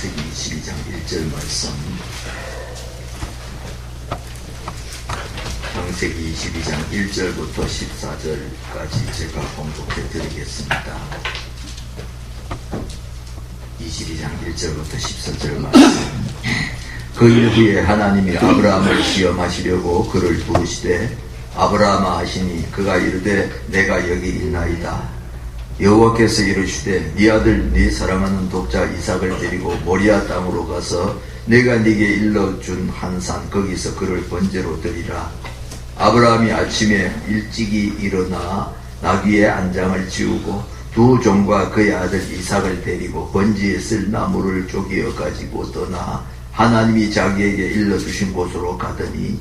창세기 22장 1절 말씀. 창세기 22장 1절부터 14절까지 제가 봉독해 드리겠습니다. 22장 1절부터 14절 말씀. 그 일 후에 하나님이 아브라함을 시험하시려고 그를 부르시되 아브라함아 하시니 그가 이르되 내가 여기 있나이다. 여호와께서 이르시되 네 아들 네 사랑하는 독자 이삭을 데리고 모리아 땅으로 가서 내가 네게 일러준 한 산 거기서 그를 번제로 드리라. 아브라함이 아침에 일찍이 일어나 나귀의 안장을 지우고 두 종과 그의 아들 이삭을 데리고 번제에 쓸 나무를 쪼개어 가지고 떠나 하나님이 자기에게 일러주신 곳으로 가더니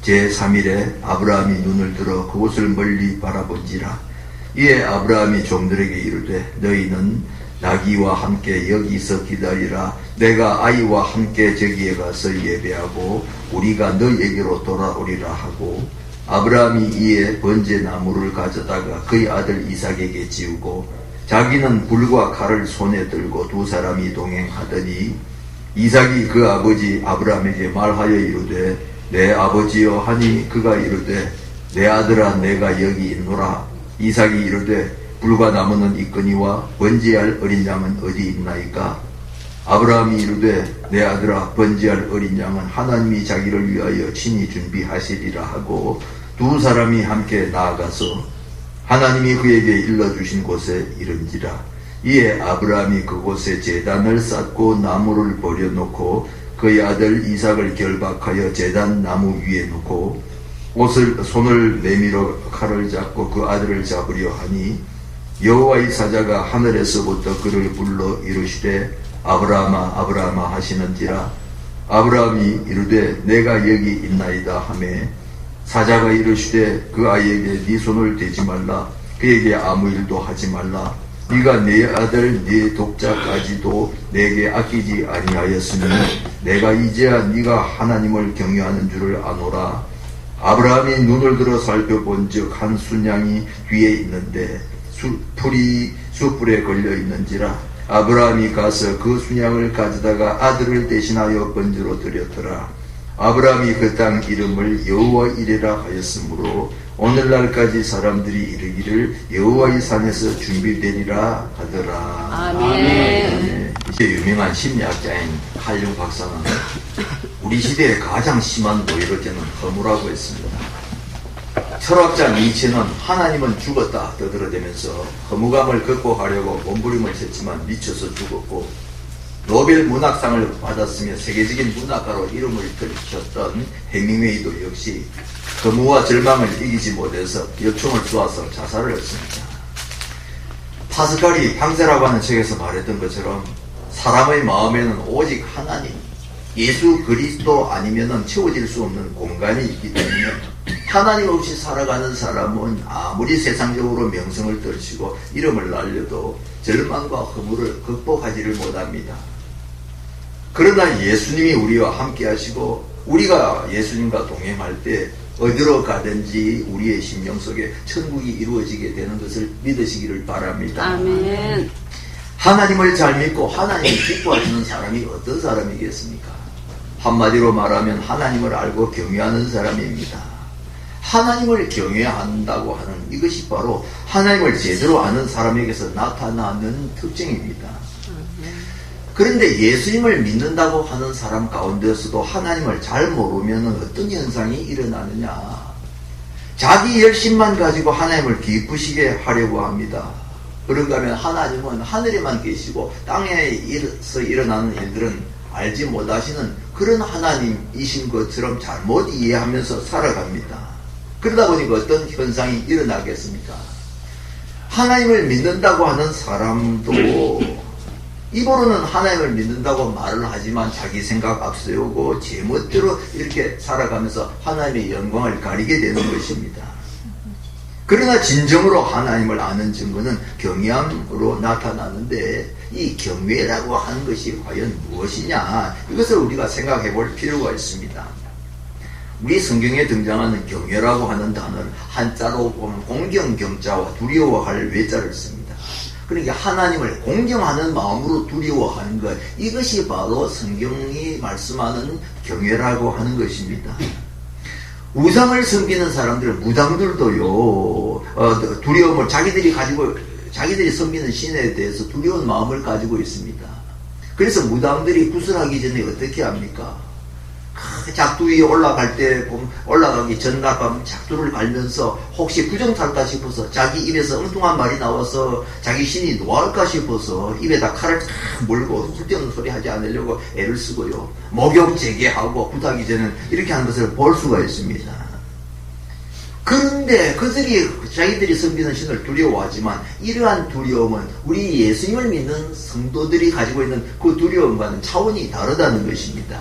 제3일에 아브라함이 눈을 들어 그곳을 멀리 바라본지라. 이에 아브라함이 종들에게 이르되 너희는 나귀와 함께 여기서 기다리라. 내가 아이와 함께 저기에 가서 예배하고 우리가 너에게로 돌아오리라 하고 아브라함이 이에 번제나무를 가져다가 그의 아들 이삭에게 지우고 자기는 불과 칼을 손에 들고 두 사람이 동행하더니 이삭이 그 아버지 아브라함에게 말하여 이르되 내 아버지여 하니 그가 이르되 내 아들아 내가 여기 있노라. 이삭이 이르되 불과 나무는 있거니와 번제할 어린 양은 어디 있나이까? 아브라함이 이르되 내 아들아 번제할 어린 양은 하나님이 자기를 위하여 친히 준비하시리라 하고 두 사람이 함께 나아가서 하나님이 그에게 일러주신 곳에 이른지라. 이에 아브라함이 그곳에 제단을 쌓고 나무를 버려놓고 그의 아들 이삭을 결박하여 제단 나무 위에 놓고 손을 내밀어 칼을 잡고 그 아들을 잡으려 하니 여호와의 사자가 하늘에서부터 그를 불러 이르시되 아브라함아 아브라함아 하시는지라. 아브라함이 이르되 내가 여기 있나이다 하매 사자가 이르시되 그 아이에게 네 손을 대지 말라. 그에게 아무 일도 하지 말라. 네가 네 아들 네 독자까지도 내게 아끼지 아니하였으니 내가 이제야 네가 하나님을 경외하는 줄을 아노라. 아브라함이 눈을 들어 살펴본즉 한 순양이 뒤에 있는데 풀이 숯불에 걸려 있는지라. 아브라함이 가서 그 순양을 가져다가 아들을 대신하여 번제로 드렸더라. 아브라함이 그 땅 이름을 여호와 이레라 하였으므로 오늘날까지 사람들이 이르기를 여호와의 산에서 준비되리라 하더라. 아멘. 이제 유명한 심리학자인 칼융 박사는 우리 시대에 가장 심한 노이로제는 허무라고 했습니다. 철학자 니체는 하나님은 죽었다 떠들어대면서 허무감을 극복하려고 몸부림을 쳤지만 미쳐서 죽었고 노벨 문학상을 받았으며 세계적인 문학가로 이름을 들켰던 헤밍웨이도 역시 허무와 절망을 이기지 못해서 여총을 쏘아서 자살을 했습니다. 파스칼이 방세라고 하는 책에서 말했던 것처럼 사람의 마음에는 오직 하나님, 예수 그리스도 아니면은 채워질 수 없는 공간이 있기 때문에 하나님 없이 살아가는 사람은 아무리 세상적으로 명성을 떨치고 이름을 날려도 절망과 허무를 극복하지를 못합니다. 그러나 예수님이 우리와 함께 하시고 우리가 예수님과 동행할 때 어디로 가든지 우리의 심령 속에 천국이 이루어지게 되는 것을 믿으시기를 바랍니다. 아멘. 하나님을 잘 믿고 하나님을 기뻐하시는 사람이 어떤 사람이겠습니까? 한마디로 말하면 하나님을 알고 경외하는 사람입니다. 하나님을 경외한다고 하는 이것이 바로 하나님을 제대로 아는 사람에게서 나타나는 특징입니다. 그런데 예수님을 믿는다고 하는 사람 가운데서도 하나님을 잘 모르면 어떤 현상이 일어나느냐. 자기 열심만 가지고 하나님을 기쁘시게 하려고 합니다. 그런가 하면 하나님은 하늘에만 계시고 땅에서 일어나는 일들은 알지 못하시는 그런 하나님이신 것처럼 잘못 이해하면서 살아갑니다. 그러다 보니까 어떤 현상이 일어나겠습니까? 하나님을 믿는다고 하는 사람도 입으로는 하나님을 믿는다고 말을 하지만 자기 생각 앞세우고 제멋대로 이렇게 살아가면서 하나님의 영광을 가리게 되는 것입니다. 그러나 진정으로 하나님을 아는 증거는 경외함으로 나타나는데 이 경외라고 하는 것이 과연 무엇이냐, 이것을 우리가 생각해 볼 필요가 있습니다. 우리 성경에 등장하는 경외라고 하는 단어를 한자로 보면 공경경자와 두려워할 외자를 씁니다. 그러니까 하나님을 공경하는 마음으로 두려워하는 것, 이것이 바로 성경이 말씀하는 경외라고 하는 것입니다. 우상을 섬기는 사람들, 무당들도요, 두려움을 자기들이 섬기는 신에 대해서 두려운 마음을 가지고 있습니다. 그래서 무당들이 구슬하기 전에 어떻게 합니까? 작두 위에 올라가기 전날 작두를 갈면서 혹시 부정탈까 싶어서 자기 입에서 엉뚱한 말이 나와서 자기 신이 노할까 싶어서 입에다 칼을 탁 물고 쓸데없는 소리 하지 않으려고 애를 쓰고요. 목욕 재개하고 굿하기 전에 이렇게 하는 것을 볼 수가 있습니다. 그런데 자기들이 섬기는 신을 두려워하지만 이러한 두려움은 우리 예수님을 믿는 성도들이 가지고 있는 그 두려움과는 차원이 다르다는 것입니다.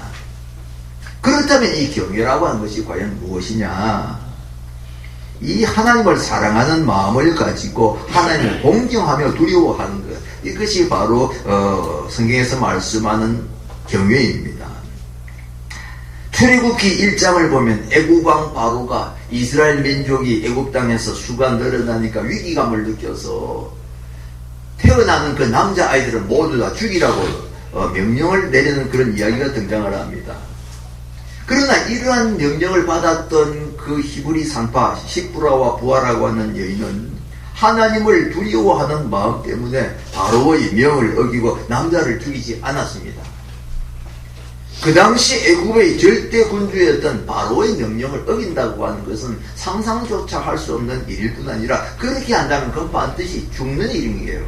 그렇다면 이 경외라고 하는 것이 과연 무엇이냐? 이 하나님을 사랑하는 마음을 가지고 하나님을 공경하며 두려워하는 것, 이것이 바로 성경에서 말씀하는 경외입니다. 출애굽기 1장을 보면 애국왕 바로가 이스라엘 민족이 애국 땅에서 수가 늘어나니까 위기감을 느껴서 태어나는 그 남자아이들을 모두 다 죽이라고 명령을 내리는 그런 이야기가 등장을 합니다. 그러나 이러한 명령을 받았던 그 히브리 상파 시프라와 부하라고 하는 여인은 하나님을 두려워하는 마음 때문에 바로의 명을 어기고 남자를 죽이지 않았습니다. 그 당시 애굽의 절대 군주였던 바로의 명령을 어긴다고 하는 것은 상상조차 할 수 없는 일일 뿐 아니라 그렇게 한다면 그건 반드시 죽는 일이에요.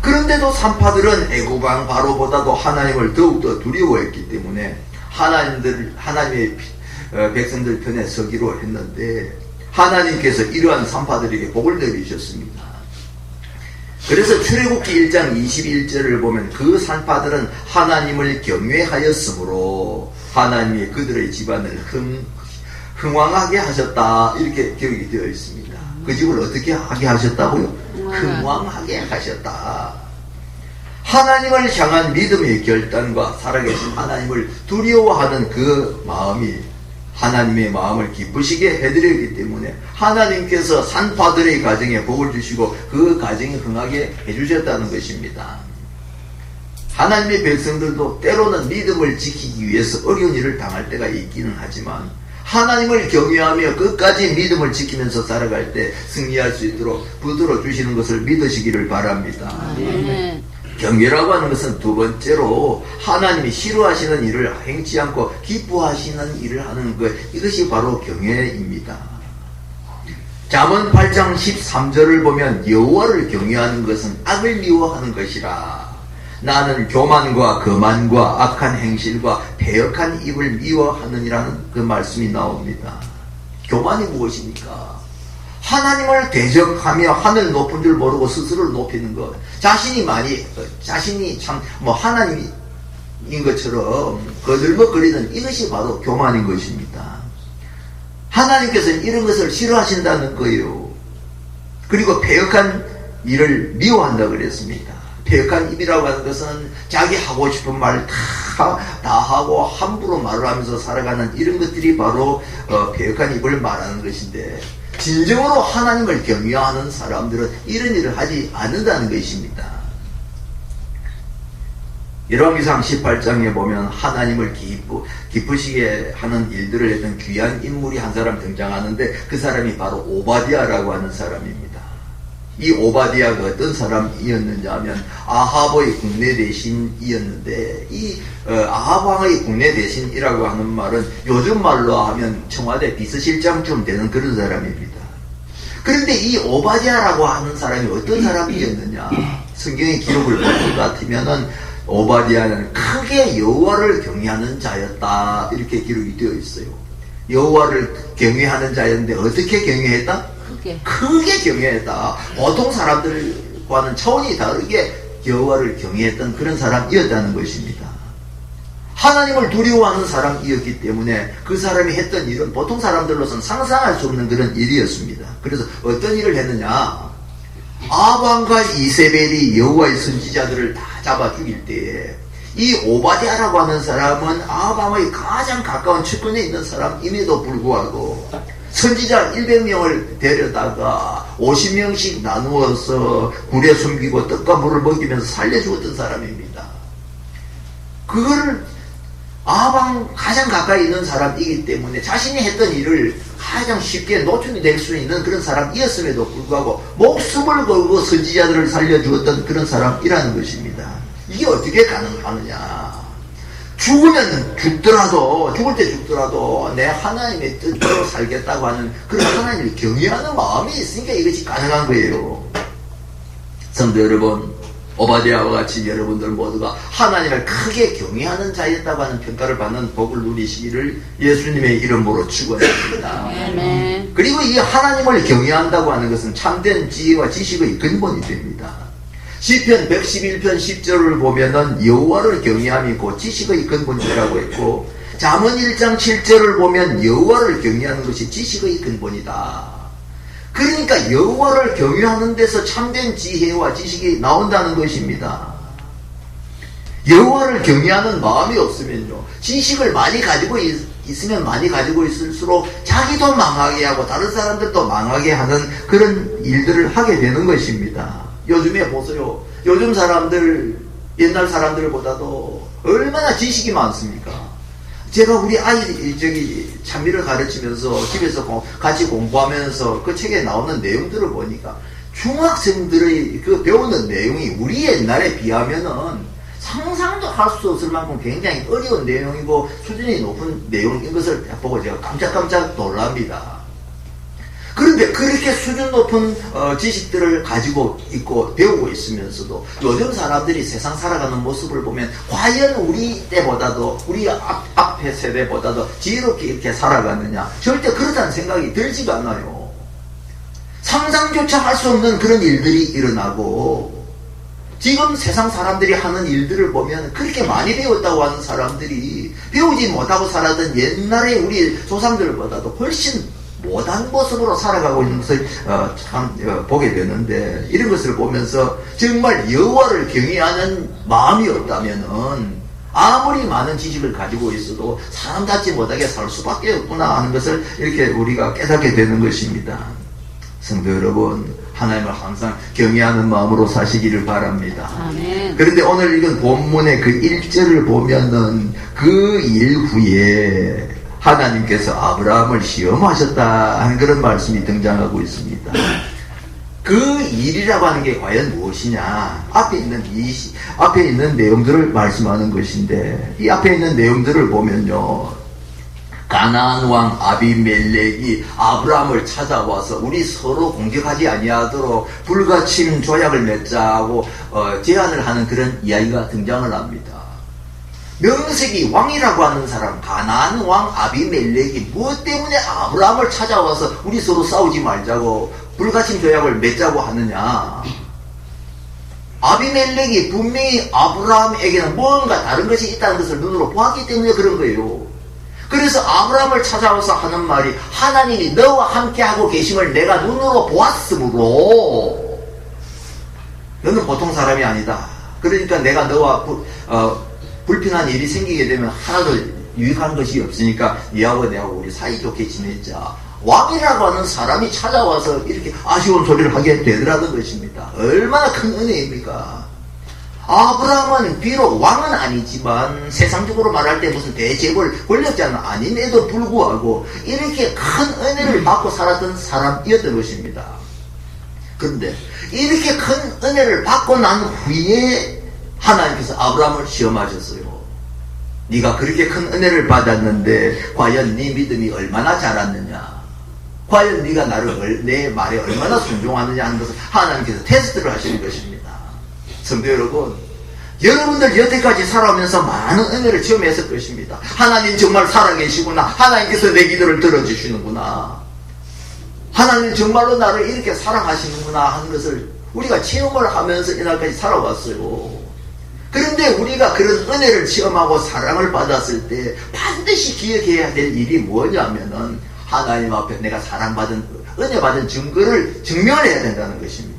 그런데도 산파들은 애굽왕 바로보다도 하나님을 더욱더 두려워했기 때문에 하나님의 백성들 편에 서기로 했는데 하나님께서 이러한 산파들에게 복을 내리셨습니다. 그래서 출애굽기 1장 21절을 보면 그 산파들은 하나님을 경외하였으므로 하나님이 그들의 집안을 흥왕하게 하셨다, 이렇게 기록이 되어 있습니다. 그 집을 어떻게 하게 하셨다고요? 흥왕하게 하셨다. 하나님을 향한 믿음의 결단과 살아계신 하나님을 두려워하는 그 마음이 하나님의 마음을 기쁘시게 해드리기 때문에 하나님께서 산파들의 가정에 복을 주시고 그 가정이 흥하게 해주셨다는 것입니다. 하나님의 백성들도 때로는 믿음을 지키기 위해서 어려운 일을 당할 때가 있기는 하지만 하나님을 경외하며 끝까지 믿음을 지키면서 살아갈 때 승리할 수 있도록 붙들어 주시는 것을 믿으시기를 바랍니다. 경외라고 하는 것은 두 번째로 하나님이 싫어하시는 일을 행치 않고 기뻐하시는 일을 하는 것, 이것이 바로 경외입니다. 잠언 8장 13절을 보면 여호와를 경외하는 것은 악을 미워하는 것이라. 나는 교만과 거만과 악한 행실과 패역한 입을 미워하느니라는 그 말씀이 나옵니다. 교만이 무엇입니까? 하나님을 대적하며 하늘 높은 줄 모르고 스스로를 높이는 것, 자신이 참 하나님인 것처럼 거들먹거리는 이것이 바로 교만인 것입니다. 하나님께서는 이런 것을 싫어하신다는 거예요. 그리고 패역한 일을 미워한다고 그랬습니다. 패역한 입이라고 하는 것은 자기 하고 싶은 말 다 하고 함부로 말을 하면서 살아가는 이런 것들이 바로 패역한 입을 말하는 것인데, 진정으로 하나님을 경외하는 사람들은 이런 일을 하지 않는다는 것입니다. 열왕기상 18장에 보면 하나님을 기쁘시게 하는 일들을 했던 귀한 인물이 한 사람 등장하는데 그 사람이 바로 오바댜라고 하는 사람입니다. 이 오바댜가 어떤 사람이었느냐 하면 아합의 국내 대신이었는데, 이 아합 왕의 국내 대신이라고 하는 말은 요즘 말로 하면 청와대 비서실장쯤 되는 그런 사람입니다. 그런데 이 오바댜라고 하는 사람이 어떤 사람이었느냐, 성경의 기록을 볼 것 같으면은 오바댜는 크게 여호와를 경외하는 자였다, 이렇게 기록이 되어 있어요. 여호와를 경외하는 자였는데 어떻게 경외했다? 크게 경외했다. 보통 사람들과는 차원이 다르게 여호와를 경외했던 그런 사람이었다는 것입니다. 하나님을 두려워하는 사람이었기 때문에 그 사람이 했던 일은 보통 사람들로서는 상상할 수 없는 그런 일이었습니다. 그래서 어떤 일을 했느냐, 아합왕과 이세벨이 여호와의 선지자들을 다 잡아 죽일 때에 이 오바댜라고 하는 사람은 아합왕의 가장 가까운 측근에 있는 사람임에도 불구하고 선지자 100명을 데려다가 50명씩 나누어서 굴에 숨기고 떡과 물을 먹이면서 살려주었던 사람입니다. 그거를 아방 가장 가까이 있는 사람이기 때문에 자신이 했던 일을 가장 쉽게 노출이 될 수 있는 그런 사람이었음에도 불구하고 목숨을 걸고 선지자들을 살려주었던 그런 사람이라는 것입니다. 이게 어떻게 가능하느냐. 죽으면 죽더라도, 죽을 때 죽더라도 내 하나님의 뜻대로 살겠다고 하는 그런 하나님을 경외하는 마음이 있으니까 이것이 가능한 거예요. 성도 여러분, 오바댜와 같이 여러분들 모두가 하나님을 크게 경외하는 자였다고 하는 평가를 받는 복을 누리시기를 예수님의 이름으로 축원합니다. 그리고 이 하나님을 경외한다고 하는 것은 참된 지혜와 지식의 근본이 됩니다. 시편 111편 10절을 보면은 여호와를 경외함이 곧 지식의 근본이라고 했고, 잠언 1장 7절을 보면 여호와를 경외하는 것이 지식의 근본이다. 그러니까 여호와를 경외하는 데서 참된 지혜와 지식이 나온다는 것입니다. 여호와를 경외하는 마음이 없으면요, 지식을 많이 가지고 있으면 많이 가지고 있을수록 자기도 망하게 하고 다른 사람들도 망하게 하는 그런 일들을 하게 되는 것입니다. 요즘에 보세요. 요즘 사람들, 옛날 사람들보다도 얼마나 지식이 많습니까? 제가 우리 아이, 찬미를 가르치면서 집에서 같이 공부하면서 그 책에 나오는 내용들을 보니까 중학생들의 그 배우는 내용이 우리 옛날에 비하면은 상상도 할 수 없을 만큼 굉장히 어려운 내용이고 수준이 높은 내용인 것을 보고 제가 깜짝깜짝 놀랍니다. 그런데 그렇게 수준 높은 지식들을 가지고 있고 배우고 있으면서도 요즘 사람들이 세상 살아가는 모습을 보면 과연 우리 때보다도 우리 앞에 세대보다도 지혜롭게 이렇게 살아가느냐, 절대 그렇다는 생각이 들지가 않아요. 상상조차 할 수 없는 그런 일들이 일어나고, 지금 세상 사람들이 하는 일들을 보면 그렇게 많이 배웠다고 하는 사람들이 배우지 못하고 살았던 옛날에 우리 조상들보다도 훨씬 못한 모습으로 살아가고 있는 것을 보게 되는데, 이런 것을 보면서 정말 여호와를 경외하는 마음이 없다면은 아무리 많은 지식을 가지고 있어도 사람답지 못하게 살 수밖에 없구나 하는 것을 이렇게 우리가 깨닫게 되는 것입니다. 성도 여러분, 하나님을 항상 경외하는 마음으로 사시기를 바랍니다. 아멘. 그런데 오늘 읽은 본문의 그 1절을 보면은 그 일 후에 하나님께서 아브라함을 시험하셨다 하는 그런 말씀이 등장하고 있습니다. 그 일이라고 하는 게 과연 무엇이냐? 앞에 있는 내용들을 말씀하는 것인데, 이 앞에 있는 내용들을 보면요, 가나안 왕 아비멜렉이 아브라함을 찾아와서 우리 서로 공격하지 아니하도록 불가침 조약을 맺자고 제안을 하는 그런 이야기가 등장을 합니다. 명색이 왕이라고 하는 사람, 가나안 왕 아비멜렉이 무엇 때문에 아브라함을 찾아와서 우리 서로 싸우지 말자고 불가침 조약을 맺자고 하느냐? 아비멜렉이 분명히 아브라함에게는 뭔가 다른 것이 있다는 것을 눈으로 보았기 때문에 그런 거예요. 그래서 아브라함을 찾아와서 하는 말이, 하나님이 너와 함께하고 계심을 내가 눈으로 보았으므로 너는 보통 사람이 아니다. 그러니까 내가 너와 불편한 일이 생기게 되면 하나도 유익한 것이 없으니까 니하고 내하고 우리 사이좋게 지내자. 왕이라고 하는 사람이 찾아와서 이렇게 아쉬운 소리를 하게 되더라는 것입니다. 얼마나 큰 은혜입니까? 아브라함은 비록 왕은 아니지만 세상적으로 말할 때 무슨 대재벌 권력자는 아님에도 불구하고 이렇게 큰 은혜를 받고 살았던 사람이었던 것입니다. 그런데 이렇게 큰 은혜를 받고 난 후에 하나님께서 아브라함을 시험하셨어요. 네가 그렇게 큰 은혜를 받았는데 과연 네 믿음이 얼마나 자랐느냐, 과연 네가 내 말에 얼마나 순종하느냐 하는 것을 하나님께서 테스트를 하시는 것입니다. 성도 여러분, 여러분들 여태까지 살아오면서 많은 은혜를 체험했을 것입니다. 하나님 정말 살아계시구나, 하나님께서 내 기도를 들어주시는구나, 하나님 정말로 나를 이렇게 사랑하시는구나 하는 것을 우리가 체험을 하면서 이날까지 살아왔어요. 그런데 우리가 그런 은혜를 체험하고 사랑을 받았을 때 반드시 기억해야 될 일이 뭐냐면은 하나님 앞에 내가 사랑받은, 은혜 받은 증거를 증명해야 된다는 것입니다.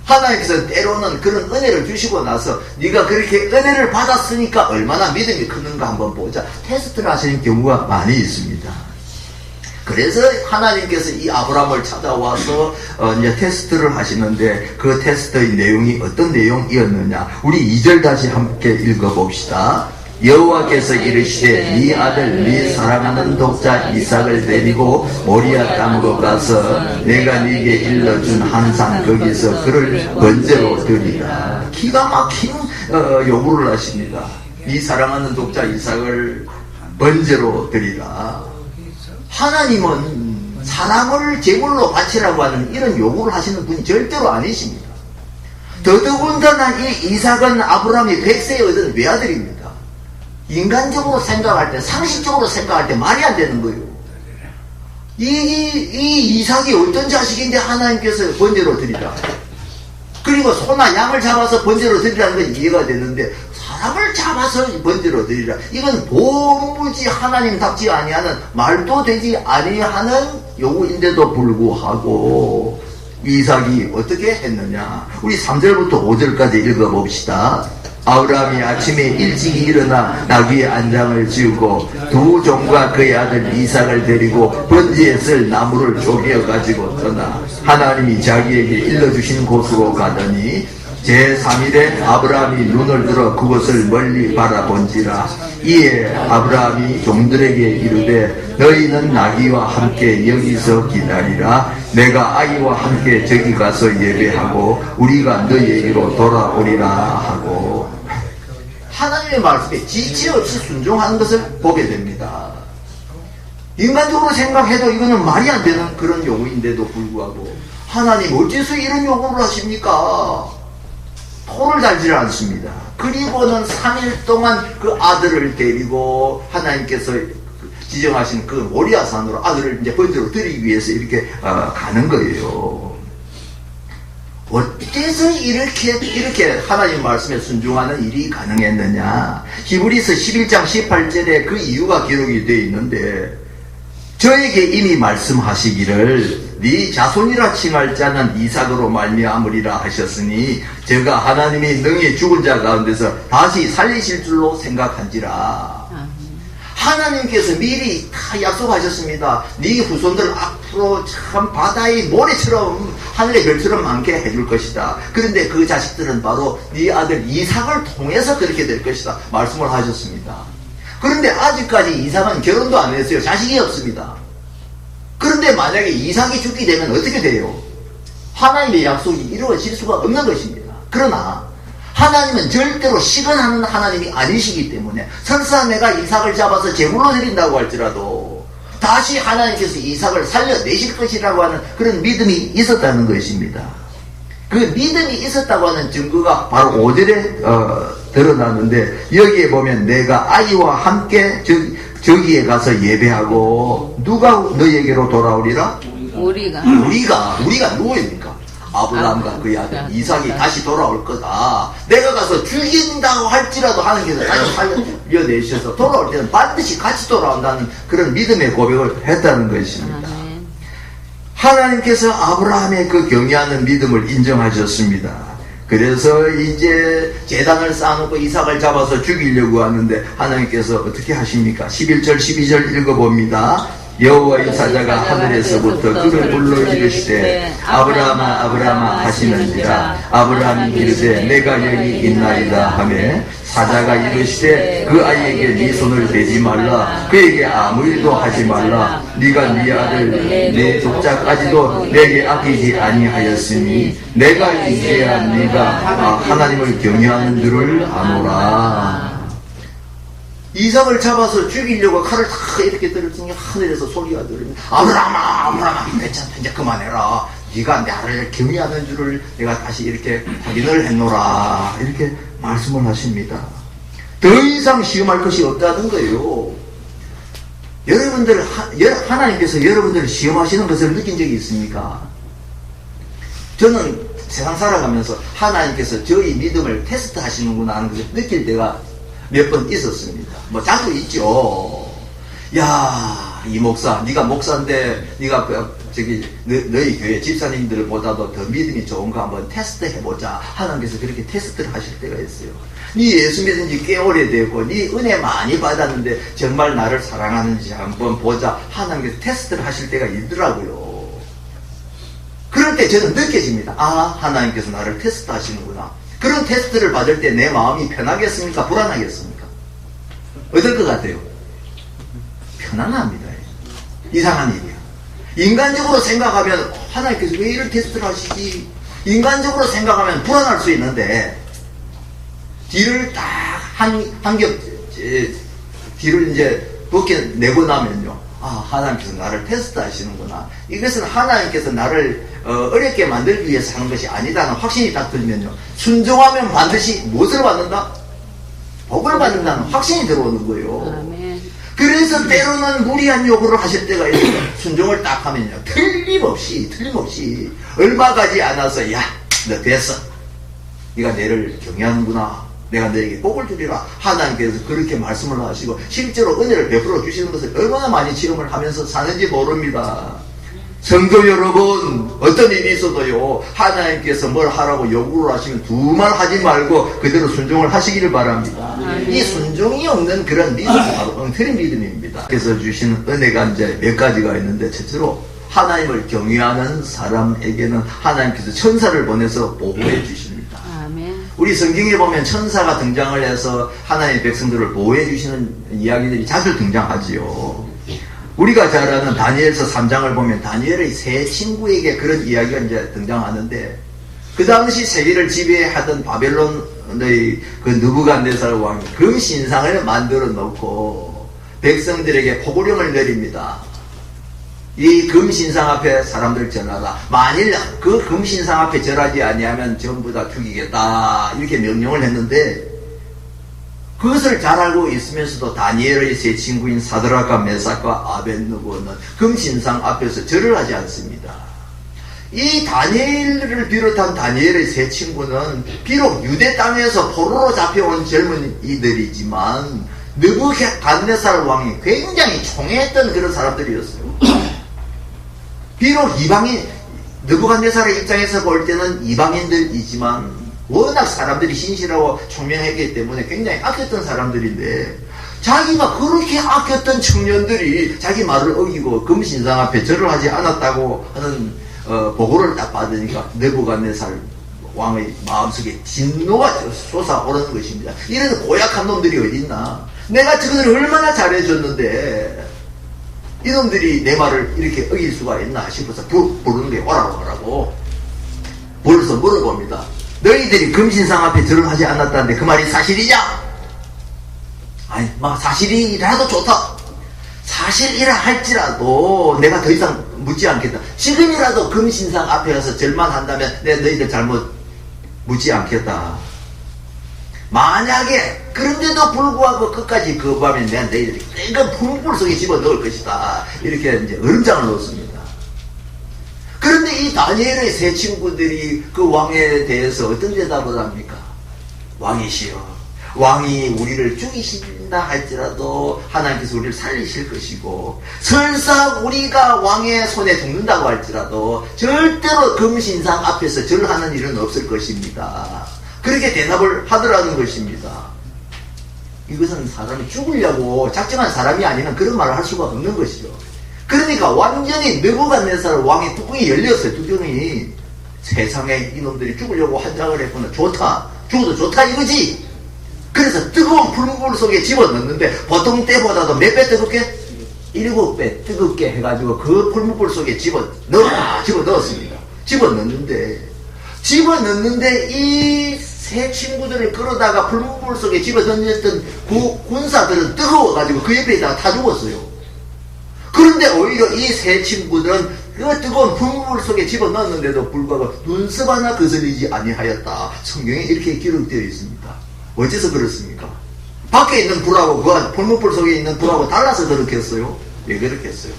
하나님께서 때로는 그런 은혜를 주시고 나서 네가 그렇게 은혜를 받았으니까 얼마나 믿음이 크는가 한번 보자, 테스트를 하시는 경우가 많이 있습니다. 그래서 하나님께서 이 아브라함을 찾아와서 이제 테스트를 하시는데 그 테스트의 내용이 어떤 내용이었느냐. 우리 2절 다시 함께 읽어봅시다. 여호와께서 이르시되 네 아들 네 사랑하는 독자 이삭을 데리고 모리아 땅으로 가서 내가 네게 일러준 한산 거기서 그를 번제로 드리라. 기가 막힌 요구를 하십니다. 네 사랑하는 독자 이삭을 번제로 드리라. 하나님은 사람을 제물로 바치라고 하는 이런 요구를 하시는 분이 절대로 아니십니다. 더더군다나 이 이삭은 아브라함이 100세에 얻은 외아들입니다. 인간적으로 생각할 때, 상식적으로 생각할 때 말이 안 되는 거예요. 이 이삭이 어떤 자식인데 하나님께서 번제로 드리라. 그리고 소나 양을 잡아서 번제로 드리라는 건 이해가 되는데 사람을 잡아서 번제로 드리라. 이건 도무지 하나님답지 아니하는, 말도 되지 아니하는 요구인데도 불구하고 이삭이 어떻게 했느냐. 우리 3절부터 5절까지 읽어봅시다. 아브라함이 아침에 일찍 일어나 나귀의 안장을 지우고 두 종과 그의 아들 이삭을 데리고 번제에 쓸 나무를 쪼개어 가지고 떠나 하나님이 자기에게 일러주신 곳으로 가더니 제3일에 아브라함이 눈을 들어 그곳을 멀리 바라본지라. 이에 아브라함이 종들에게 이르되 너희는 나귀와 함께 여기서 기다리라. 내가 아이와 함께 저기 가서 예배하고 우리가 너희에게로 돌아오리라 하고. 하나님의 말씀에 지체 없이 순종하는 것을 보게 됩니다. 인간적으로 생각해도 이거는 말이 안 되는 그런 요구인데도 불구하고 하나님 어째서 이런 요구를 하십니까? 토를 달지를 않습니다. 그리고는 3일 동안 그 아들을 데리고 하나님께서 지정하신 그 모리아 산으로 아들을 이제 번제로 드리기 위해서 이렇게 가는 거예요. 어째서 이렇게 하나님 말씀에 순종하는 일이 가능했느냐? 히브리서 11장 18절에 그 이유가 기록이 되어 있는데 저에게 이미 말씀하시기를 네 자손이라 칭할 자는 이삭으로 말미암으리라 하셨으니 제가 하나님이 능히 죽은 자 가운데서 다시 살리실 줄로 생각한지라. 하나님께서 미리 다 약속하셨습니다. 네 후손들 앞으로 참 바다의 모래처럼 하늘의 별처럼 많게 해줄 것이다. 그런데 그 자식들은 바로 네 아들 이삭을 통해서 그렇게 될 것이다 말씀을 하셨습니다. 그런데 아직까지 이삭은 결혼도 안 했어요. 자식이 없습니다. 그런데 만약에 이삭이 죽게 되면 어떻게 돼요? 하나님의 약속이 이루어질 수가 없는 것입니다. 그러나 하나님은 절대로 시건하는 하나님이 아니시기 때문에 설사 내가 이삭을 잡아서 제물로 드린다고 할지라도 다시 하나님께서 이삭을 살려내실 것이라고 하는 그런 믿음이 있었다는 것입니다. 그 믿음이 있었다고 하는 증거가 바로 5절에 드러나는데 여기에 보면 내가 아이와 함께 저기에 가서 예배하고 누가 너희에게로 돌아오리라? 우리가 누구입니까? 아브라함과 그의 아들 이삭이 다시 돌아올 거다. 내가 가서 죽인다고 할지라도 하나님께서 다시 살려내셔서 돌아올 때는 반드시 같이 돌아온다는 그런 믿음의 고백을 했다는 것입니다. 하나님께서 아브라함의 그 경외하는 믿음을 인정하셨습니다. 그래서 이제 제단을 쌓아놓고 이삭을 잡아서 죽이려고 하는데 하나님께서 어떻게 하십니까? 11절 12절 읽어봅니다. 여호와의 사자가 하늘에서부터 그를 불러 이르시되 아브라함아 아브라함아 하시는지라. 아브라함이 이르되 내가 여기 있나이다 하며 사자가 이르시되 그 아이에게 네 손을 대지 말라. 그에게 아무 일도 하지 말라. 네가 네 아들 네 독자까지도 내게 아끼지 아니하였으니 내가 이제야 네가 하나님을 경외하는 줄을 아노라. 이삭을 잡아서 죽이려고 칼을 다 이렇게 들었더니 하늘에서 소리가 들으면 아브라함아 아브라함아 괜찮다 이제 그만해라. 네가 나를 경외하는 줄을 내가 다시 이렇게 확인을 했노라. 이렇게 말씀을 하십니다. 더 이상 시험할 것이 없다는 거예요. 여러분들 하나님께서 여러분들을 시험하시는 것을 느낀 적이 있습니까? 저는 세상 살아가면서 하나님께서 저희 믿음을 테스트 하시는구나 하는 것을 느낄 때가 몇 번 있었습니다. 뭐 자주 있죠. 야, 이 목사, 네가 목사인데 네가 저기 너희 교회 집사님들보다도 더 믿음이 좋은가 한번 테스트 해보자. 하나님께서 그렇게 테스트를 하실 때가 있어요. 네 예수 믿은 지 꽤 오래되고 네 은혜 많이 받았는데 정말 나를 사랑하는지 한번 보자. 하나님께서 테스트를 하실 때가 있더라고요. 그럴 때 저는 느껴집니다. 아, 하나님께서 나를 테스트 하시는구나. 그런 테스트를 받을 때 내 마음이 편하겠습니까? 불안하겠습니까? 어떨 것 같아요? 편안합니다. 이상한 일이야. 인간적으로 생각하면 하나님께서 왜 이런 테스트를 하시지? 인간적으로 생각하면 불안할 수 있는데 뒤를 딱 한 겹 뒤를 이제 벗겨내고 나면요, 아, 하나님께서 나를 테스트 하시는구나. 이것은 하나님께서 나를 어렵게 만들기 위해서 하는 것이 아니다는 확신이 딱 들면요, 순종하면 반드시 무엇을 받는다? 복을 받는다는 확신이 들어오는 거예요. 아멘. 그래서 때로는 무리한 요구를 하실 때가 있어요. 순종을 딱 하면요, 틀림없이 얼마 가지 않아서, 야, 너 됐어. 네가 내를 경외하는구나. 내가 너에게 복을 주리라. 하나님께서 그렇게 말씀을 하시고 실제로 은혜를 베풀어 주시는 것을 얼마나 많이 체험을 하면서 사는지 모릅니다. 성도 여러분, 어떤 일이 있어도요, 하나님께서 뭘 하라고 요구를 하시면 두 말 하지 말고 그대로 순종을 하시기를 바랍니다. 이 순종이 없는 그런 믿음이 바로 엉터리 믿음입니다. 그래서 주시는 은혜가 이제 몇 가지가 있는데, 첫째로 하나님을 경외하는 사람에게는 하나님께서 천사를 보내서 보호해 주십니다. 아멘. 우리 성경에 보면 천사가 등장을 해서 하나님의 백성들을 보호해 주시는 이야기들이 자주 등장하지요. 우리가 잘 아는 다니엘서 3장을 보면 다니엘의 세 친구에게 그런 이야기가 이제 등장하는데, 그 당시 세계를 지배하던 바벨론의 그 느부갓네살 왕이 금신상을 만들어 놓고 백성들에게 포고령을 내립니다. 이 금신상 앞에 사람들 절하라. 만일 그 금신상 앞에 절하지 아니하면 전부 다 죽이겠다. 이렇게 명령을 했는데, 그것을 잘 알고 있으면서도 다니엘의 세 친구인 사드락과 메삭과 아벳느고는 금신상 앞에서 절을 하지 않습니다. 이 다니엘을 비롯한 다니엘의 세 친구는 비록 유대 땅에서 포로로 잡혀온 젊은이들이지만 느부갓네살 왕이 굉장히 총애했던 그런 사람들이었어요. 비록 이방인, 느부갓네살의 입장에서 볼 때는 이방인들이지만 워낙 사람들이 신실하고 총명했기 때문에 굉장히 아꼈던 사람들인데, 자기가 그렇게 아꼈던 청년들이 자기 말을 어기고 금신상 앞에 절을 하지 않았다고 하는 보고를 딱 받으니까 느부갓네살 왕의 마음속에 진노가 솟아오르는 것입니다. 이런 고약한 놈들이 어디 있나? 내가 저들을 얼마나 잘해줬는데 이놈들이 내 말을 이렇게 어길 수가 있나 싶어서 부르는 게 오라고 하라고 불러서 물어봅니다. 너희들이 금신상 앞에 절을 하지 않았다는데 그 말이 사실이냐? 아니, 막 사실이라도 좋다. 사실이라 할지라도 내가 더 이상 묻지 않겠다. 지금이라도 금신상 앞에 가서 절만 한다면 내가 너희들 잘못 묻지 않겠다. 만약에 그런데도 불구하고 끝까지 거부하면 내가 너희들이 이건 불불 속에 집어넣을 것이다. 이렇게 이제 얼음장을 놓습니다. 그런데 이 다니엘의 세 친구들이 그 왕에 대해서 어떤 대답을 합니까? 왕이시여, 왕이 우리를 죽이신다 할지라도 하나님께서 우리를 살리실 것이고, 설사 우리가 왕의 손에 죽는다고 할지라도 절대로 금신상 앞에서 절하는 일은 없을 것입니다. 그렇게 대답을 하더라는 것입니다. 이것은 사람이 죽으려고 작정한 사람이 아니면 그런 말을 할 수가 없는 것이죠. 그러니까 완전히 느부갓네살 왕의 뚜껑이 열렸어요. 뚜껑이. 세상에 이놈들이 죽으려고 환장을 했구나. 좋다. 죽어도 좋다 이거지. 그래서 뜨거운 불물 속에 집어넣는데 보통 때보다도 몇 배 뜨겁게? 7배 뜨겁게 해가지고 그 불물 속에 집어넣었습니다. 집어넣는데 이 세 친구들을 끌어다가 불물 속에 집어넣었던 군사들은 뜨거워가지고 그 옆에다가 타 죽었어요. 그런데 오히려 이 세 친구들은 그 뜨거운 불물 속에 집어넣었는데도 불구하고 눈썹 하나 거슬리지 아니하였다. 성경에 이렇게 기록되어 있습니다. 어째서 그렇습니까? 밖에 있는 불하고 그 불문불 속에 있는 불하고 달라서 그렇겠어요? 왜 그렇겠어요?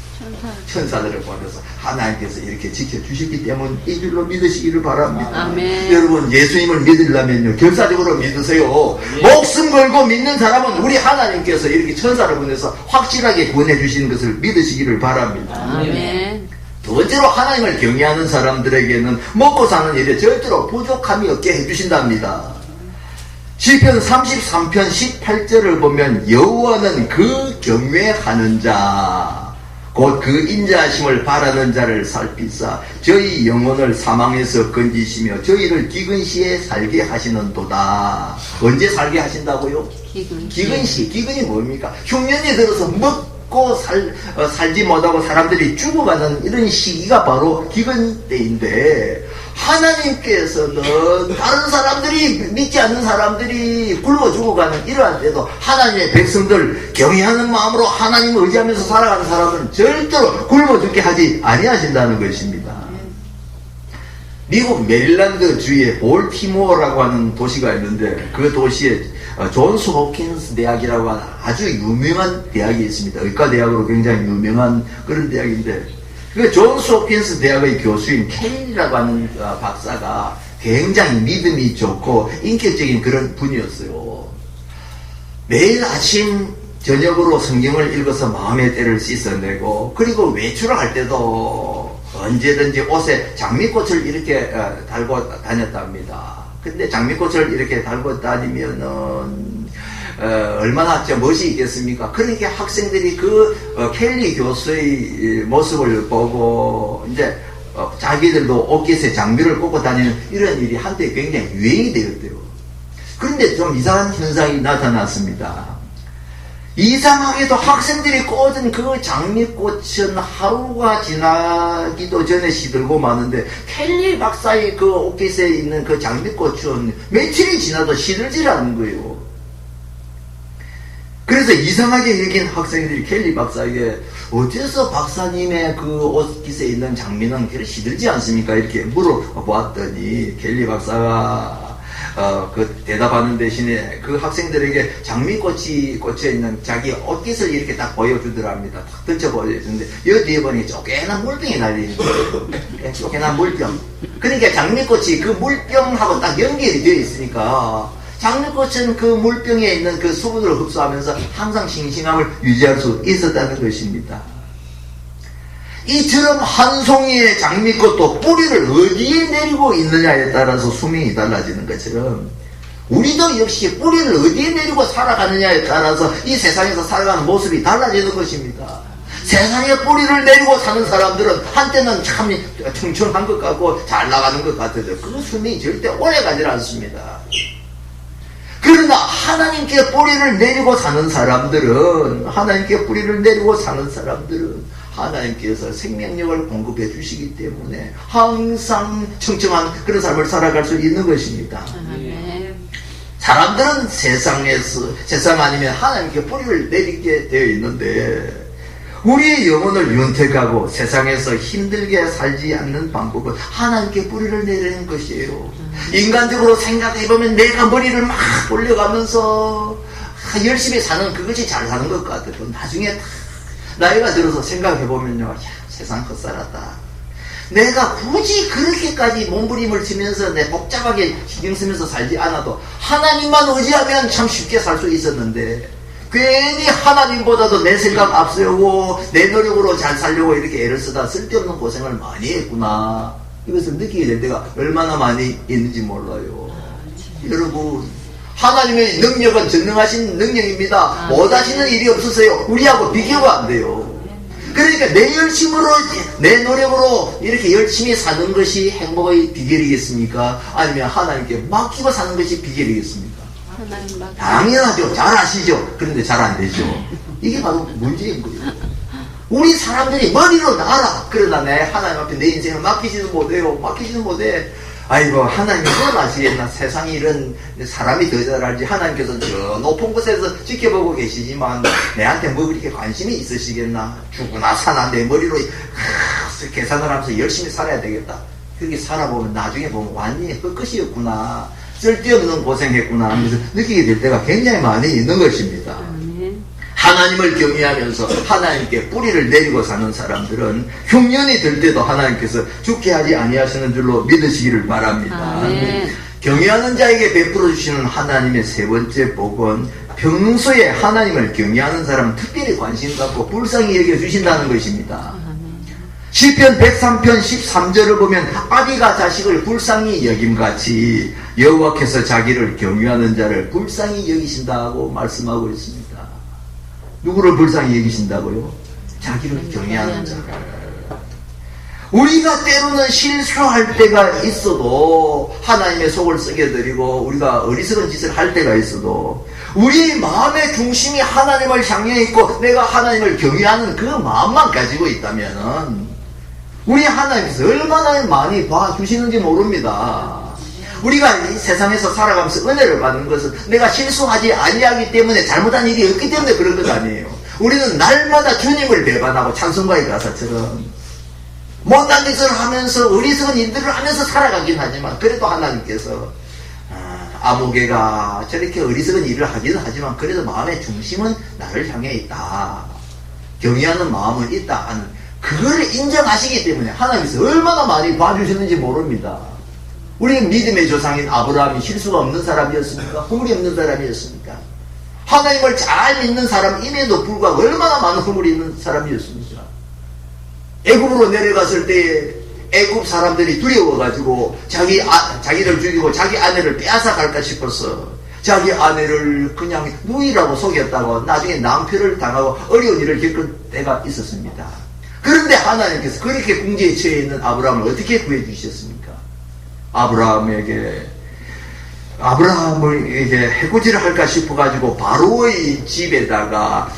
천사들을 보내서 하나님께서 이렇게 지켜주셨기 때문인 줄로 믿으시기를 바랍니다. 아멘. 여러분, 예수님을 믿으려면요, 결사적으로 믿으세요. 목숨 걸고 믿는 사람은 우리 하나님께서 이렇게 천사를 보내서 확실하게 구원해 주시는 것을 믿으시기를 바랍니다. 아멘. 두 번째로 하나님을 경외하는 사람들에게는 먹고 사는 일에 절대로 부족함이 없게 해주신답니다. 시편 33편 18절을 보면 여호와는 그 경외하는 자 곧 그 인자하심을 바라는 자를 살피사 저희 영혼을 사망에서 건지시며 저희를 기근 시에 살게 하시는도다. 언제 살게 하신다고요? 기근 시. 기근이 뭡니까? 흉년이 들어서 먹고 살지 못하고 사람들이 죽어가는 이런 시기가 바로 기근 때인데, 하나님께서는 다른 사람들이, 믿지 않는 사람들이 굶어 죽어가는 이러한 때도 하나님의 백성들 경외하는 마음으로 하나님을 의지하면서 살아가는 사람들은 절대로 굶어 죽게 하지 아니하신다는 것입니다. 미국 메릴랜드 주의 볼티모어라고 하는 도시가 있는데, 그 도시에 존스 호킨스 대학이라고 하는 아주 유명한 대학이 있습니다. 의과대학으로 굉장히 유명한 그런 대학인데, 그 존스 호킨스 대학의 교수인 켈리라고 하는 박사가 굉장히 믿음이 좋고 인격적인 그런 분이었어요. 매일 아침 저녁으로 성경을 읽어서 마음의 때를 씻어내고, 그리고 외출을 할 때도 언제든지 옷에 장미꽃을 이렇게 달고 다녔답니다. 근데 장미꽃을 이렇게 달고 다니면은 얼마나 멋이 있겠습니까? 그러니까 학생들이 그 켈리 교수의 모습을 보고 이제 자기들도 옷깃에 장미를 꽂고 다니는 이런 일이 한때 굉장히 유행이 되었대요. 그런데 좀 이상한 현상이 나타났습니다. 이상하게도 학생들이 꽂은 그 장미꽃은 하루가 지나기도 전에 시들고 마는데, 켈리 박사의 그 옷깃에 있는 그 장미꽃은 며칠이 지나도 시들질 않는 거예요. 그래서 이상하게 여긴 학생들이 켈리 박사에게 어째서 박사님의 그 옷깃에 있는 장미는 그렇게 시들지 않습니까? 이렇게 물어보았더니 켈리 박사가 그 대답하는 대신에 그 학생들에게 장미꽃이 꽂혀있는 자기 옷깃을 이렇게 딱 보여주더랍니다. 딱 던져 보여주는데 여 뒤에 보니 쪼개난 물병이 달려있는 거예요. 쪼개난 물병. 그러니까 장미꽃이 그 물병하고 딱 연결이 되어 있으니까 장미꽃은 그 물병에 있는 그 수분을 흡수하면서 항상 싱싱함을 유지할 수 있었다는 것입니다. 이처럼 한 송이의 장미꽃도 뿌리를 어디에 내리고 있느냐에 따라서 수명이 달라지는 것처럼, 우리도 역시 뿌리를 어디에 내리고 살아가느냐에 따라서 이 세상에서 살아가는 모습이 달라지는 것입니다. 세상에 뿌리를 내리고 사는 사람들은 한때는 참 청청한 것 같고 잘 나가는 것 같아도 그 수명이 절대 오래 가지 않습니다. 그러나 하나님께 뿌리를 내리고 사는 사람들은, 하나님께서 생명력을 공급해 주시기 때문에 항상 청청한 그런 삶을 살아갈 수 있는 것입니다. 사람들은 세상 아니면 하나님께 뿌리를 내리게 되어 있는데, 우리의 영혼을 윤택하고 세상에서 힘들게 살지 않는 방법은 하나님께 뿌리를 내리는 것이에요. 인간적으로 생각해보면 내가 머리를 막 올려가면서 열심히 사는 그것이 잘 사는 것 같아요. 나중에 나이가 들어서 생각해보면요, 야, 세상 헛살았다. 내가 굳이 그렇게까지 몸부림을 치면서 내 복잡하게 신경 쓰면서 살지 않아도 하나님만 의지하면 참 쉽게 살 수 있었는데, 괜히 하나님보다도 내 생각 앞세우고 내 노력으로 잘 살려고 이렇게 애를 쓰다 쓸데없는 고생을 많이 했구나. 이것을 느끼게 될 때가 얼마나 많이 있는지 몰라요. 여러분, 하나님의 능력은 전능하신 능력입니다. 못하시는 일이 없으세요. 우리하고 비교가 안 돼요. 그러니까 내 열심으로, 내 노력으로 이렇게 열심히 사는 것이 행복의 비결이겠습니까? 아니면 하나님께 맡기고 사는 것이 비결이겠습니까? 당연하죠. 잘 아시죠. 그런데 잘 안 되죠. 이게 바로 문제인 거예요. 우리 사람들이 머리로 나라. 그러나 내 하나님 앞에 내 인생을 맡기지는 못해. 아이고, 하나님이 뭘 아시겠나. 세상에 이런 사람이 더 잘 알지. 하나님께서 저 높은 곳에서 지켜보고 계시지만 내한테 뭐 그렇게 관심이 있으시겠나. 죽으나 사나 내 머리로 계산을 하면서 열심히 살아야 되겠다. 그렇게 살아보면 나중에 보면 완전히 헛것이었구나. 쓸데없는 고생했구나 하면서 느끼게 될 때가 굉장히 많이 있는 것입니다. 하나님을 경외하면서 하나님께 뿌리를 내리고 사는 사람들은 흉년이 들 때도 하나님께서 죽게 하지 아니하시는 줄로 믿으시기를 바랍니다. 경외하는 자에게 베풀어 주시는 하나님의 세 번째 복은 평소에 하나님을 경외하는 사람은 특별히 관심 갖고 불쌍히 여겨 주신다는 것입니다. 시편 103편 13절을 보면 아비가 자식을 불쌍히 여김같이 여호와께서 자기를 경유하는 자를 불쌍히 여기신다고 말씀하고 있습니다. 누구를 불쌍히 여기신다고요? 자기를 경유하는 자를. 우리가 때로는 실수할 때가 있어도, 하나님의 속을 썩여드리고 우리가 어리석은 짓을 할 때가 있어도, 우리 마음의 중심이 하나님을 향해 있고 내가 하나님을 경외하는 그 마음만 가지고 있다면 우리 하나님께서 얼마나 많이 봐주시는지 모릅니다. 우리가 이 세상에서 살아가면서 은혜를 받는 것은 내가 실수하지 아니하기 때문에, 잘못한 일이 없기 때문에 그런 것 아니에요. 우리는 날마다 주님을 배반하고 찬송가의 가사처럼 못난 짓을 하면서 어리석은 일들을 하면서 살아가긴 하지만, 그래도 하나님께서 아무개가 저렇게 어리석은 일을 하기는 하지만 그래도 마음의 중심은 나를 향해 있다, 경외하는 마음은 있다 하는 그거를 인정하시기 때문에 하나님께서 얼마나 많이 봐주시는지 모릅니다. 우리 믿음의 조상인 아브라함이 실수가 없는 사람이었습니까? 허물이 없는 사람이었습니까? 하나님을 잘 믿는 사람임에도 불구하고 얼마나 많은 허물이 있는 사람이었습니까? 애굽으로 내려갔을 때 애굽 사람들이 두려워가지고 자기를 죽이고 자기 아내를 빼앗아 갈까 싶어서 자기 아내를 그냥 누이라고 속였다고 나중에 낭패를 당하고 어려운 일을 겪을 때가 있었습니다. 그런데 하나님께서 그렇게 궁지에 처해 있는 아브라함을 어떻게 구해주셨습니까? 아브라함을 이제 해코지를 할까 싶어가지고 바로의 집에다가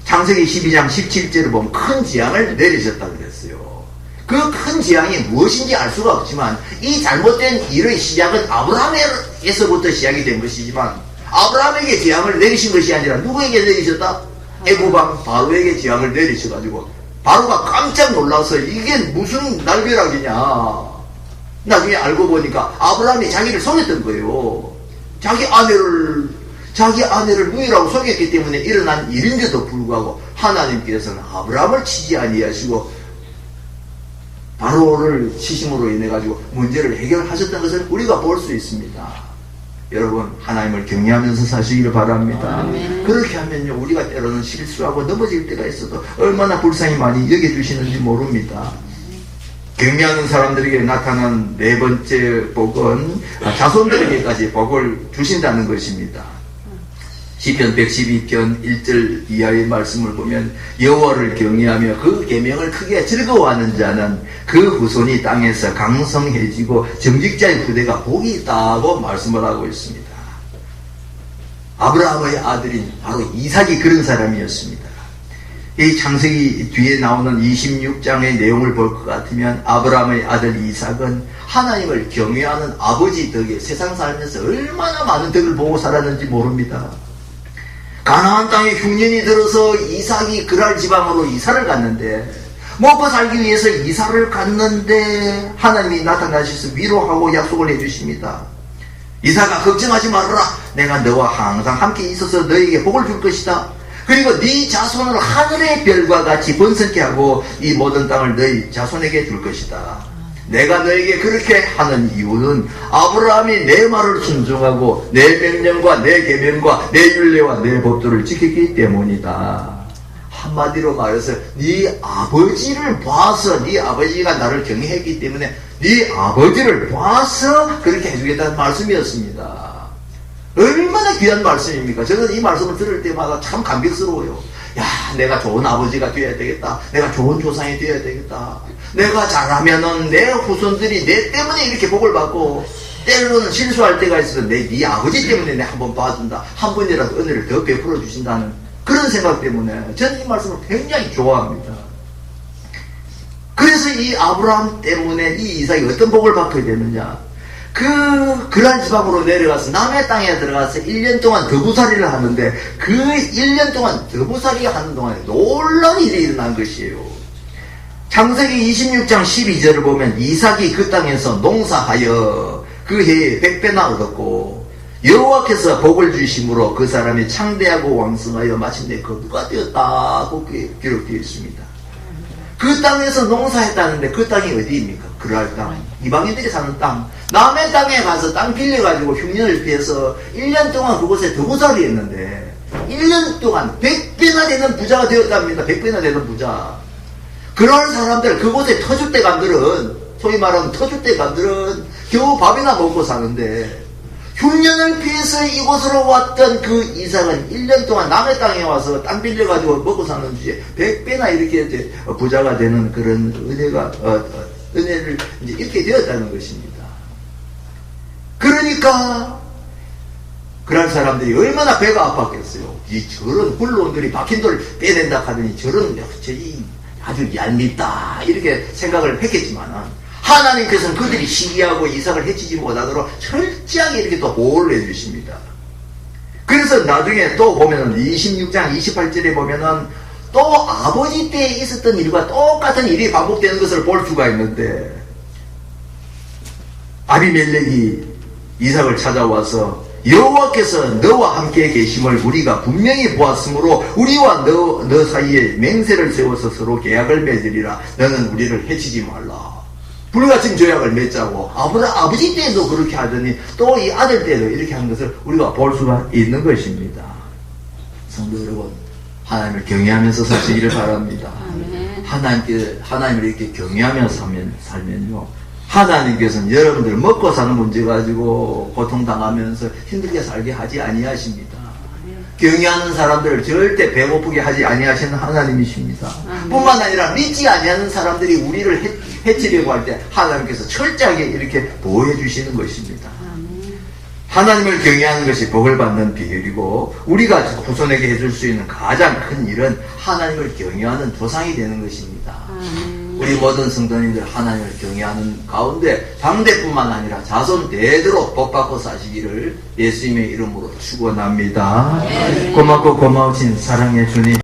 창세기 12장 17절을 보면 큰 재앙을 내리셨다고 그랬어요. 그 큰 재앙이 무엇인지 알 수가 없지만 이 잘못된 일의 시작은 아브라함에서부터 시작이 된 것이지만, 아브라함에게 재앙을 내리신 것이 아니라 누구에게 내리셨다? 애굽왕 바로에게 재앙을 내리셔가지고 바로가 깜짝 놀라서 이게 무슨 날벼락이냐. 나중에 알고 보니까 아브라함이 자기를 속였던 거예요. 자기 아내를 누이라고 속였기 때문에 일어난 일인데도 불구하고 하나님께서는 아브라함을 치지 아니하시고 바로를 치심으로 인해 가지고 문제를 해결하셨던 것을 우리가 볼 수 있습니다. 여러분, 하나님을 경외하면서 사시기를 바랍니다. 아멘. 그렇게 하면요, 우리가 때로는 실수하고 넘어질 때가 있어도 얼마나 불쌍히 많이 여겨주시는지 모릅니다. 경외하는 사람들에게 나타난 네 번째 복은 자손들에게까지 복을 주신다는 것입니다. 시편 112편 1절 이하의 말씀을 보면 여호와를 경외하며 그 계명을 크게 즐거워하는 자는 그 후손이 땅에서 강성해지고 정직자의 후대가 복이 있다고 말씀을 하고 있습니다. 아브라함의 아들인 바로 이삭이 그런 사람이었습니다. 이 창세기 뒤에 나오는 26장의 내용을 볼 것 같으면 아브라함의 아들 이삭은 하나님을 경외하는 아버지 덕에 세상 살면서 얼마나 많은 덕을 보고 살았는지 모릅니다. 가나안 땅에 흉년이 들어서 이삭이 그랄 지방으로 이사를 갔는데, 먹고 살기 위해서 이사를 갔는데 하나님이 나타나셔서 위로하고 약속을 해주십니다. 이삭아, 걱정하지 말아라. 내가 너와 항상 함께 있어서 너에게 복을 줄 것이다. 그리고 네 자손을 하늘의 별과 같이 번성케 하고 이 모든 땅을 너희 자손에게 줄 것이다. 내가 너에게 그렇게 하는 이유는 아브라함이 내 말을 순종하고 내 명령과 내 계명과 내 율례와 내 법도를 지켰기 때문이다. 한마디로 말해서 네 아버지를 봐서, 네 아버지가 나를 경외했기 때문에 네 아버지를 봐서 그렇게 해주겠다는 말씀이었습니다. 얼마나 귀한 말씀입니까? 저는 이 말씀을 들을 때마다 참 감격스러워요. 야, 내가 좋은 아버지가 되어야 되겠다. 내가 좋은 조상이 되어야 되겠다. 내가 잘하면은 내 후손들이 내 때문에 이렇게 복을 받고, 때로는 실수할 때가 있어서 네 아버지 때문에 내가 한번 봐준다, 한 번이라도 은혜를 더 베풀어 주신다는 그런 생각 때문에 저는 이 말씀을 굉장히 좋아합니다. 그래서 이 아브라함 때문에 이 이삭이 어떤 복을 받게 되느냐, 그랄 지방으로 내려가서 남의 땅에 들어가서 1년 동안 더부살이를 하는데, 그 1년 동안 더부살이 하는 동안에 놀라운 일이 일어난 것이에요. 창세기 26장 12절을 보면 이삭이 그 땅에서 농사하여 그 해에 100배나 얻었고 여호와께서 복을 주심으로 그 사람이 창대하고 왕성하여 마침내 거두가 되었다고 기록되어 있습니다. 그 땅에서 농사했다는데 그 땅이 어디입니까? 그랄 땅, 이방인들이 사는 땅. 남의 땅에 가서 땅 빌려가지고 흉년을 피해서 1년 동안 그곳에 더부살이 했는데 1년 동안 100배나 되는 부자가 되었답니다. 100배나 되는 부자. 그런 사람들, 그곳에 터줏대감들은, 소위 말하면 터줏대감들은 겨우 밥이나 먹고 사는데, 흉년을 피해서 이곳으로 왔던 그 이삭은 1년 동안 남의 땅에 와서 땅 빌려가지고 먹고 사는 주제 100배나 이렇게 이제 부자가 되는 그런 은혜를 이제 잃게 되었다는 것입니다. 그러니까, 그런 사람들이 얼마나 배가 아팠겠어요. 저런 훌론들이 박힌 돌을 빼낸다 하더니 저런, 아주 얄밉다. 이렇게 생각을 했겠지만, 하나님께서는 그들이 시기하고 이삭을 해치지 못하도록 철저하게 이렇게 또 보호를 해주십니다. 그래서 나중에 또 보면은 26장 28절에 보면은 또 아버지 때에 있었던 일과 똑같은 일이 반복되는 것을 볼 수가 있는데, 아비멜렉이 이삭을 찾아와서 여호와께서 너와 함께 계심을 우리가 분명히 보았으므로 우리와 너 사이에 맹세를 세워서 서로 계약을 맺으리라. 너는 우리를 해치지 말라. 불같은 조약을 맺자고 아버지 때도 그렇게 하더니 또 이 아들 때도 이렇게 하는 것을 우리가 볼 수가 있는 것입니다. 성도 여러분, 하나님을 경외하면서 사시기를 바랍니다. 하나님을 이렇게 경외하면서 살면요, 하나님께서는 여러분들 먹고 사는 문제 가지고 고통당하면서 힘들게 살게 하지 아니하십니다. 경외하는 사람들을 절대 배고프게 하지 아니하시는 하나님이십니다. 뿐만 아니라 믿지 아니하는 사람들이 우리를 해치려고 할 때 하나님께서 철저하게 이렇게 보호해 주시는 것입니다. 하나님을 경외하는 것이 복을 받는 비결이고, 우리가 후손에게 해줄 수 있는 가장 큰 일은 하나님을 경외하는 조상이 되는 것입니다. 우리 모든 성도님들 하나님을 경외하는 가운데 당대뿐만 아니라 자손 대대로 복받고 사시기를 예수님의 이름으로 축원합니다. 고맙고 고마우신 사랑의 주님,